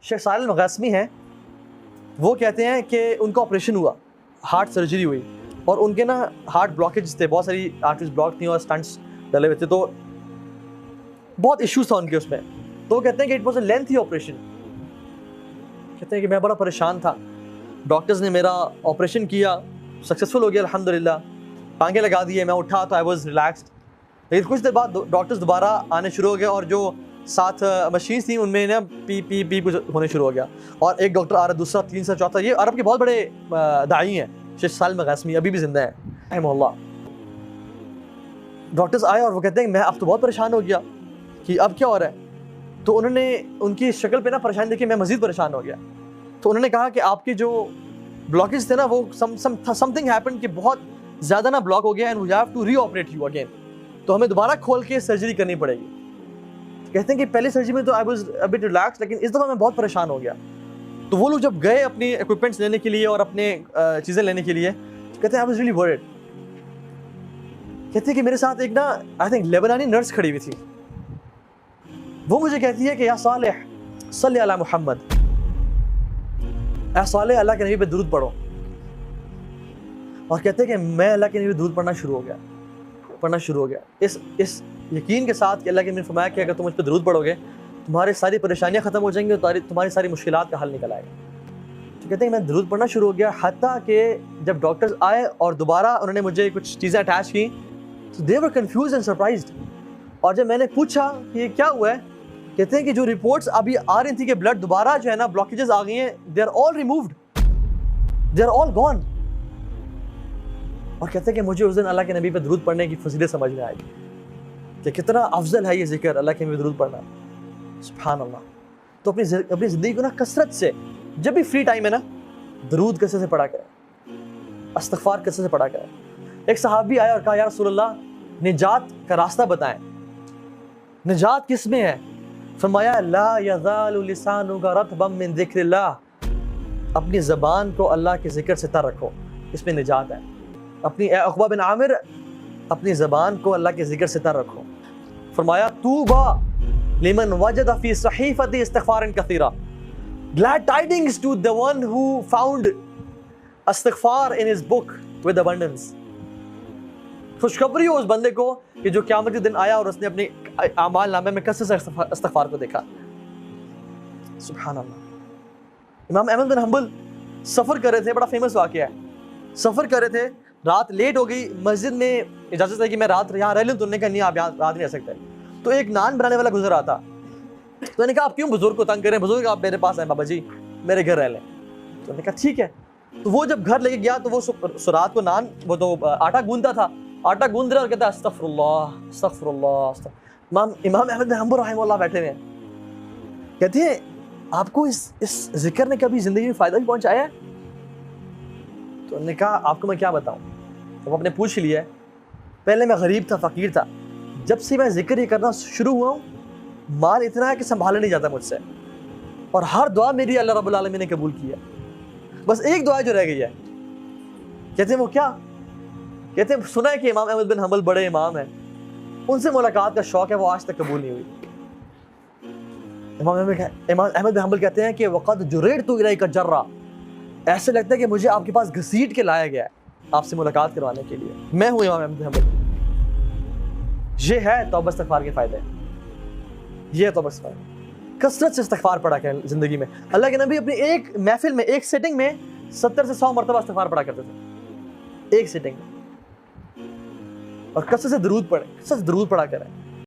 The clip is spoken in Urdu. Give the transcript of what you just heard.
شیخ صالح المغاسمی ہیں, وہ کہتے ہیں کہ ان کا آپریشن ہوا, ہارٹ سرجری ہوئی, اور ان کے نا ہارٹ بلاکیج تھے, بہت ساری آرٹریز بلاک تھیں اور اسٹنٹس ڈلے ہوئے تھے, تو بہت ایشوز تھا ان کے اس میں. تو وہ کہتے ہیں کہ it was a lengthy operation. کہتے ہیں کہ میں بڑا پریشان تھا, ڈاکٹرز نے میرا آپریشن کیا, سکسیزفل ہو گیا الحمدللہ, ٹانگے لگا دیے, میں اٹھا تو آئی واز ریلیکسڈ. لیکن کچھ دیر بعد ڈاکٹرز دوبارہ آنے شروع ہو گئے, اور جو ساتھ مشینس تھیں ان میں نا پی پی پی کچھ ہونے شروع ہو گیا, اور ایک ڈاکٹر آ رہا, دوسرا, تیسرا, چوتھا. یہ عرب کے بہت بڑے داعی ہیں, شیخ صالح المغاسمی, ابھی بھی زندہ ہیں رحمہ اللہ. ڈاکٹرز آئے اور وہ کہتے ہیں کہ میں اب تو بہت پریشان ہو گیا کہ اب کیا ہو رہا ہے. تو انہوں نے ان کی شکل پہ نا پریشانی دیکھی, میں مزید پریشان ہو گیا. تو انہوں نے کہا کہ آپ کے جو بلاکیج تھے نا وہ سم تھنگ ہیپن کہ بہت زیادہ نا بلاک ہو گیا, and we have to re operate you again, تو ہمیں دوبارہ کھول کے سرجری کرنی پڑے گی. کہتے ہیں کہ پہلی سرجری میں تو I was a but relax, لیکن اس دفعہ میں بہت پریشان ہو گیا. تو وہ لوگ جب گئے اپنی ایکوپمنٹس لینے کے لیے اور اپنے چیزیں لینے کے لیے, کہتے ہیں آئی واز ریئلی ورڈ. کہتے ہیں کہ میرے ساتھ ایک نا آئی تھنک لیبنانی نرس کھڑی ہوئی تھی, وہ مجھے کہتی ہے کہ یا صالح صلی علی محمد, اے صالح اللہ کے نبی پہ درود پڑھو. اور کہتے ہیں کہ میں اللہ کے نبی پہ درود پڑھنا شروع ہو گیا اس یقین کے ساتھ کہ اللہ کے نبی نے فرمایا کہ اگر تم مجھ پہ درود پڑھو گے تمہاری ساری پریشانیاں ختم ہو جائیں گی اور تمہاری ساری مشکلات کا حل نکل آئے گا. تو کہتے ہیں کہ میں درود پڑھنا شروع ہو گیا, حتیٰ کہ جب ڈاکٹرز آئے اور دوبارہ انہوں نے مجھے کچھ چیزیں اٹیچ کی, تو دے ور کنفیوزڈ اینڈ سرپرائزڈ. اور جب میں نے پوچھا کہ یہ کیا ہوا ہے, کہتے ہیں کہ جو رپورٹس ابھی آ رہی تھی کہ بلڈ دوبارہ جو ہے نا بلاکیجز آ گئی ہیں, they are all removed, they are all gone. اور کہتے ہیں کہ مجھے اس دن اللہ کے نبی پہ درود پڑھنے کی فضیلت سمجھ میں آئی کہ کتنا افضل ہے یہ ذکر, اللہ کے نبی پہ درود پڑھنا. سبحان اللہ. تو اپنی زندگی کو نا کثرت سے, جب بھی فری ٹائم ہے نا, درود کثرت سے پڑھا کریں, استغفار کثرت سے پڑھا کریں. ایک صحابی آیا اور کہا یا رسول اللہ نجات کا راستہ بتائیں, نجات کس میں ہے؟ فرمایا لا یزال لسانک رطبا من ذکر اللہ, اپنی زبان کو اللہ کے ذکر سے تر رکھو, اس میں نجات ہے. اپنی عقبہ بن عامر, اپنی زبان کو اللہ کے ذکر سے تر رکھو. فرمایا طوبی لمن وجد فی صحیفۃ استغفار کثیرا, glad tidings to the one who found استغفار in his book with abundance. خوشخبری ہو اس بندے کو کہ جو قیامت کے دن آیا اور اس نے اپنے اعمال نامے میں کثرت سے استغفار کو دیکھا. سبحان اللہ. امام احمد بن حنبل سفر کر رہے تھے, بڑا فیمس واقعہ ہے, سفر کر رہے تھے, رات لیٹ ہو گئی, مسجد میں اجازت ہے کہ میں رات یہاں رہ لوں, تو انہوں نے کہا نہیں آپ یہاں رات نہیں رہ سکتے. تو ایک نان بنانے والا گزر آتا, تو انہوں نے کہا آپ کیوں بزرگ کو تنگ کریں, بزرگ آپ میرے پاس آئیں بابا جی, میرے گھر رہ لیں. تو انہوں نے کہا ٹھیک ہے. تو وہ جب گھر لے کے گیا تو وہ رات کو نان, وہ تو آٹا گوندتا تھا, آٹا گوند رہا اور کہتا ہے استغفر اللہ استغفر اللہ. امام احمد بن حنبل رحمہ اللہ بیٹھے ہوئے ہیں, کہتے ہیں آپ کو اس ذکر نے کبھی زندگی میں فائدہ بھی پہنچایا ہے؟ تو انہوں نے کہا آپ کو میں کیا بتاؤں. تو وہ اپنے پوچھ لیا, پہلے میں غریب تھا, فقیر تھا, جب سے میں ذکر یہ کرنا شروع ہوا ہوں, مال اتنا ہے کہ سنبھالا نہیں جاتا مجھ سے, اور ہر دعا میری اللہ رب العالمین نے قبول کی ہے, بس ایک دعا جو رہ گئی ہے. کہتے ہیں وہ کیا؟ کہتے ہیں سنا ہے کہ امام احمد بن حنبل بڑے امام ہیں, ان سے ملاقات کا شوق ہے, وہ آج تک قبول نہیں ہوئی. امام احمد بن حنبل کہتے ہیں کہ وقد جررت الیک جرا, ایسے لگتا ہے کہ مجھے آپ کے پاس گھسیٹ کے لایا گیا ہے آپ سے ملاقات کروانے کے لیے. میں ہوں امام احمد بن حنبل. یہ ہے توبہ استغفار کے فائدے, یہ ہے توبہ استغفار. کثرت سے استغفار پڑھا کریں زندگی میں. اللہ کے نبی اپنی ایک محفل میں, ایک سیٹنگ میں 70 سے 100 مرتبہ استغفار پڑھا کرتے تھے, ایک سیٹنگ میں. اور کثرت سے درود پڑھیں, کثرت سے درود پڑھا کریں.